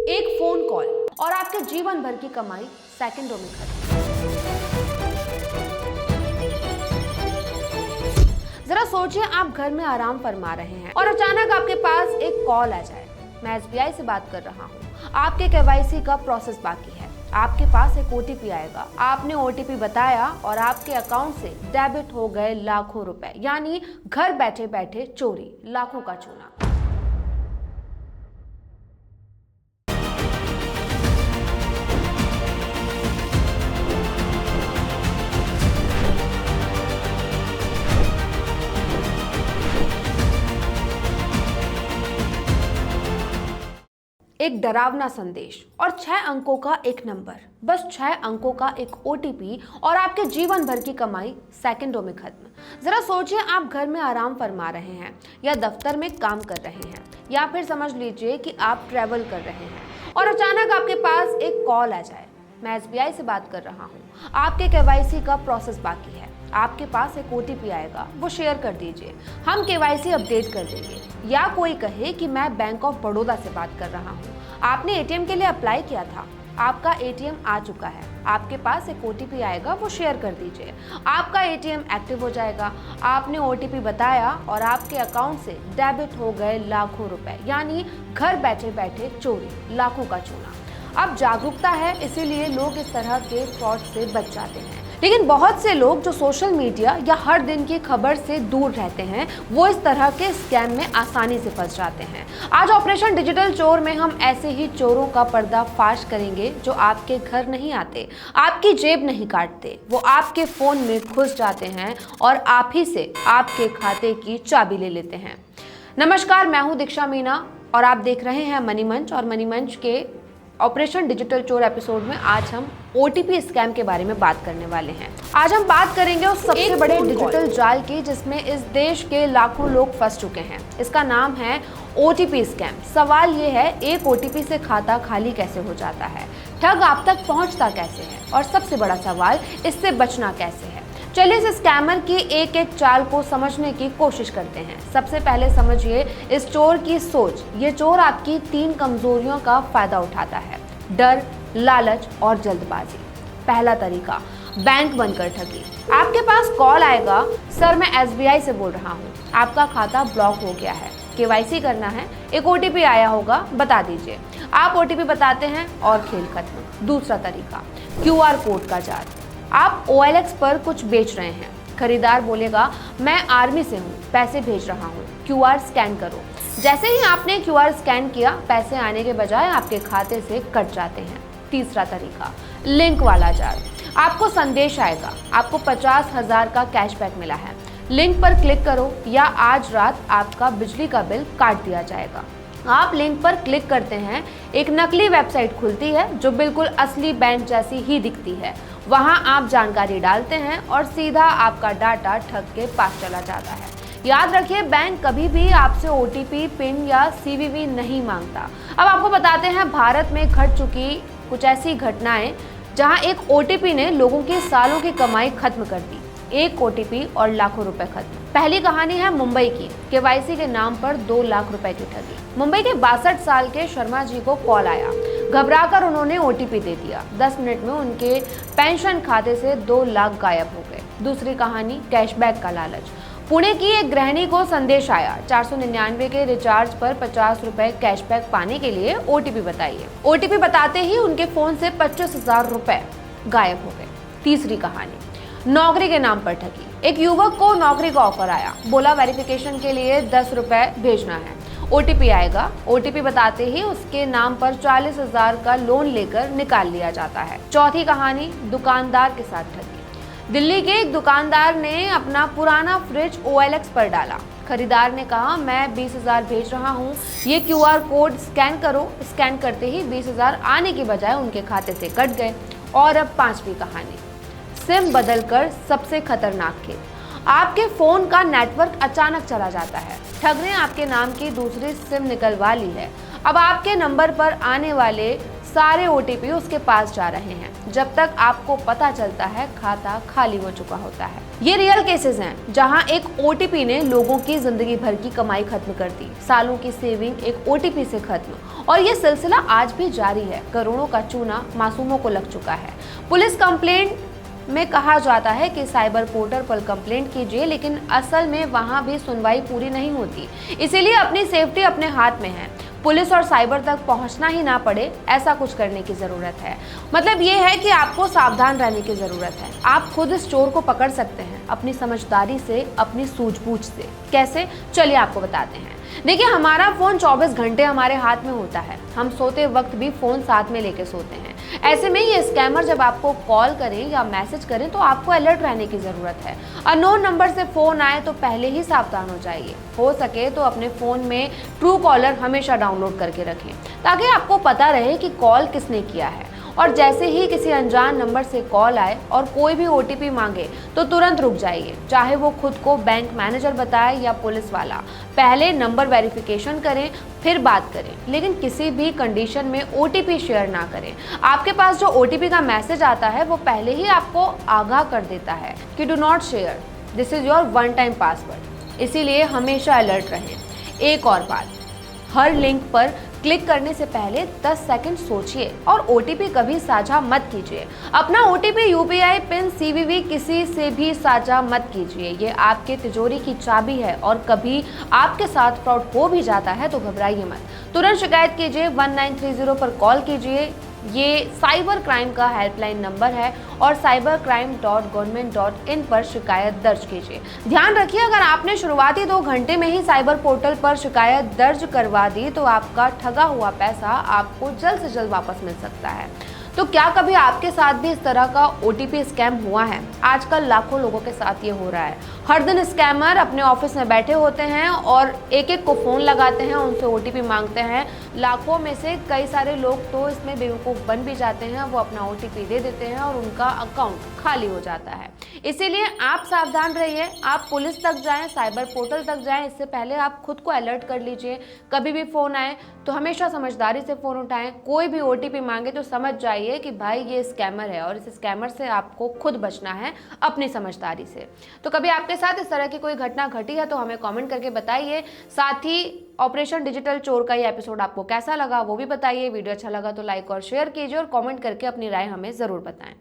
एक phone call और आपके जीवन भर की कमाई सेकंडों में खत्म। जरा सोचिए, आप घर में आराम फरमा रहे हैं और अचानक आपके पास एक कॉल आ जाए। मैं एसबीआई से बात कर रहा हूँ, आपके केवाईसी का प्रोसेस बाकी है, आपके पास एक ओटीपी आएगा। आपने ओटीपी बताया और आपके अकाउंट से डेबिट हो गए लाखों रुपए, यानी घर बैठे बैठे चोरी, लाखों का चूना। एक डरावना संदेश और 6 अंकों का एक नंबर, बस 6 अंकों का एक ओटीपी और आपके जीवन भर की कमाई सेकंडों में खत्म। जरा सोचिए, आप घर में आराम फरमा रहे हैं या दफ्तर में काम कर रहे हैं या फिर समझ लीजिए कि आप ट्रैवल कर रहे हैं और अचानक आपके पास एक कॉल आ जाए। मैं एसबीआई से बात कर रहा हूँ, आपके केवाईसी का प्रोसेस बाकी है, आपके पास एक ओटीपी आएगा, वो शेयर कर दीजिए, हम केवाईसी अपडेट कर देंगे। या कोई कहे कि मैं बैंक ऑफ बड़ौदा से बात कर रहा हूँ, आपने एटीएम के लिए अप्लाई किया था, आपका एटीएम आ चुका है, आपके पास एक ओटीपी आएगा, वो शेयर कर दीजिए, आपका एटीएम एक्टिव हो जाएगा। आपने ओटीपी बताया और आपके अकाउंट से डेबिट हो गए लाखों रुपए, यानी घर बैठे बैठे चोरी, लाखों का चूना। अब जागरूकता है, इसीलिए लोग इस तरह के फ्रॉड से बच जाते हैं। लेकिन बहुत से लोग जो सोशल मीडिया या हर दिन की खबर से दूर रहते हैं, वो इस तरह के स्कैम में आसानी से फंस जाते हैं। आज ऑपरेशन डिजिटल चोर में हम ऐसे ही चोरों का पर्दाफाश करेंगे जो आपके घर नहीं आते, आपकी जेब नहीं काटते, वो आपके फोन में घुस जाते हैं और आप ही से आपके खाते की चाबी ले लेते हैं। नमस्कार, मैं हूँ दीक्षा मीना और आप देख रहे हैं मनी मंच। और मनी मंच के ऑपरेशन डिजिटल चोर एपिसोड में आज हम ओटीपी स्कैम के बारे में बात करने वाले हैं। आज हम बात करेंगे उस सबसे बड़े डिजिटल जाल की जिसमें इस देश के लाखों लोग फंस चुके हैं। इसका नाम है ओटीपी स्कैम। सवाल ये है, एक ओटीपी से खाता खाली कैसे हो जाता है, ठग आप तक पहुंचता कैसे है और सबसे बड़ा सवाल, इससे बचना कैसे है। चलिए इस स्कैमर की एक एक चाल को समझने की कोशिश करते हैं। सबसे पहले समझिए इस चोर की सोच। ये चोर आपकी 3 कमजोरियों का फायदा उठाता है: डर, लालच और जल्दबाजी। पहला तरीका, बैंक बनकर ठगी। आपके पास कॉल आएगा, सर मैं एसबीआई से बोल रहा हूँ, आपका खाता ब्लॉक हो गया है, केवाईसी करना है, एक ओटीपी आया होगा, बता दीजिए। आप ओटीपी बताते हैं और खेल खत्म। दूसरा तरीका, क्यूआर कोड का जाल। आप OLX पर कुछ बेच रहे हैं, खरीदार बोलेगा मैं आर्मी से हूँ, पैसे भेज रहा हूँ, क्यूआर स्कैन करो। जैसे ही आपने क्यूआर स्कैन किया, पैसे आने के बजाय आपके खाते से कट जाते हैं। तीसरा तरीका, लिंक वाला जाल। आपको संदेश आएगा, आपको 50,000 का कैशबैक मिला है, लिंक पर क्लिक करो या आज रात आपका बिजली का बिल काट दिया जाएगा। आप लिंक पर क्लिक करते हैं, एक नकली वेबसाइट खुलती है जो बिल्कुल असली बैंक जैसी ही दिखती है। वहां आप जानकारी डालते हैं और सीधा आपका डाटा ठग के पास चला जाता है। याद रखिए, बैंक कभी भी आपसे ओटीपी, पिन या सीवीवी नहीं मांगता। अब आपको बताते हैं भारत में घट चुकी कुछ ऐसी घटनाएं जहां एक ओटीपी ने लोगों की सालों की कमाई खत्म कर दी। एक ओटीपी और लाखों रुपए खत्म। पहली कहानी है मुंबई की। केवाईसी के नाम पर 2 लाख रुपए की ठगी। मुंबई के 62 साल के शर्मा जी को कॉल आया, घबराकर उन्होंने ओटीपी दे दिया। 10 मिनट में उनके पेंशन खाते से 2 लाख गायब हो गए। दूसरी कहानी, कैशबैक का लालच। पुणे की एक गृहिणी को संदेश आया, 499 के रिचार्ज पर 50 रुपए कैशबैक पाने के लिए ओटीपी बताइए। ओटीपी बताते ही उनके फोन से 25,000 रुपए गायब हो गए। तीसरी कहानी, नौकरी के नाम पर ठगी। एक युवक को नौकरी का ऑफर आया, बोला वेरिफिकेशन के लिए 10 रुपए भेजना है, ओटीपी आएगा। ओटीपी बताते ही उसके नाम पर 40,000 का लोन लेकर निकाल लिया जाता है। चौथी कहानी, दुकानदार के साथ ठगी। दिल्ली के एक दुकानदार ने अपना पुराना फ्रिज OLX पर डाला। खरीदार ने कहा मैं 20,000 भेज रहा हूँ, ये क्यूआर कोड स्कैन करो। स्कैन करते ही 20,000 आने की बजाय उनके खाते से कट गए। और अब 5वीं कहानी, सिम बदलकर सबसे खतरनाक खेल। आपके फोन का नेटवर्क अचानक चला जाता है, ठग ने आपके नाम की दूसरी सिम निकलवा ली है। अब आपके नंबर पर आने वाले सारे OTP उसके पास जा रहे हैं। जब तक आपको पता चलता है खाता खाली हो चुका होता है। ये रियल केसेस हैं जहां एक OTP ने लोगों की जिंदगी भर की कमाई खत्म कर दी, सालों की सेविंग एक OTP से खत्म, और ये सिलसिला आज भी जारी है। करोड़ों का चूना मासूमों को लग चुका है। पुलिस कंप्लेंट में कहा जाता है कि साइबर पोर्टल पर कंप्लेंट कीजिए, लेकिन असल में वहां भी सुनवाई पूरी नहीं होती। इसीलिए अपनी सेफ्टी अपने हाथ में है। पुलिस और साइबर तक पहुंचना ही ना पड़े, ऐसा कुछ करने की जरूरत है। मतलब ये है कि आपको सावधान रहने की जरूरत है। आप खुद इस चोर को पकड़ सकते हैं अपनी समझदारी से, अपनी सूझबूझ से। कैसे? चलिए आपको बताते हैं। देखिए, हमारा फोन 24 घंटे हमारे हाथ में होता है। हम सोते वक्त भी फोन साथ में लेके सोते हैं। ऐसे में ये स्कैमर जब आपको कॉल करें या मैसेज करें तो आपको अलर्ट रहने की जरूरत है। अननोन नंबर से फोन आए तो पहले ही सावधान हो जाइए। हो सके तो अपने फोन में ट्रू कॉलर हमेशा डाउनलोड करके रखें, ताकि आपको पता रहे कि कॉल किसने किया है। और जैसे ही किसी अनजान नंबर से कॉल आए और कोई भी OTP मांगे तो तुरंत रुक जाइए, चाहे वो खुद को बैंक मैनेजर बताए या पुलिस वाला। पहले नंबर वेरिफिकेशन करें, फिर बात करें, लेकिन किसी भी कंडीशन में OTP शेयर ना करें। आपके पास जो OTP का मैसेज आता है वो पहले ही आपको आगाह कर देता है कि do not share, this is your one time password. इसीलिए हमेशा अलर्ट रहें। एक और बात, हर लिंक पर क्लिक करने से पहले 10 सेकंड सोचिए और OTP कभी साझा मत कीजिए। अपना OTP, UPI पिन, CVV किसी से भी साझा मत कीजिए। ये आपके तिजोरी की चाबी है और कभी आपके साथ फ्रॉड हो भी जाता है तो घबराइए मत। तुरंत शिकायत कीजिए, 1930 पर कॉल कीजिए। ये साइबर क्राइम का हेल्पलाइन नंबर है और cybercrime.government.in पर शिकायत दर्ज कीजिए। ध्यान रखिए, अगर आपने शुरुआती 2 घंटे में ही साइबर पोर्टल पर शिकायत दर्ज करवा दी तो आपका ठगा हुआ पैसा आपको जल्द से जल्द वापस मिल सकता है। तो क्या कभी आपके साथ भी इस तरह का OTP स्कैम हुआ है? आजकल लाखों लोगों के साथ ये हो रहा है। हर दिन स्कैमर अपने ऑफिस में बैठे होते हैं और एक एक को फोन लगाते हैं, उनसे OTP मांगते हैं। लाखों में से कई सारे लोग तो इसमें बेवकूफ़ बन भी जाते हैं, वो अपना OTP दे देते हैं और उनका अकाउंट खाली हो जाता है। इसीलिए आप सावधान रहिए। आप पुलिस तक जाएं, साइबर पोर्टल तक जाएं, इससे पहले आप खुद को अलर्ट कर लीजिए। कभी भी फोन आए तो हमेशा समझदारी से फोन उठाएं। कोई भी OTP मांगे तो समझ जाइए कि भाई ये स्कैमर है और इस स्कैमर से आपको खुद बचना है अपनी समझदारी से। तो कभी आपके साथ इस तरह की कोई घटना घटी है तो हमें कमेंट करके बताइए। साथ ही ऑपरेशन डिजिटल चोर का ये एपिसोड आपको कैसा लगा वो भी बताइए। वीडियो अच्छा लगा तो लाइक और शेयर कीजिए और कमेंट करके अपनी राय हमें ज़रूर बताएं।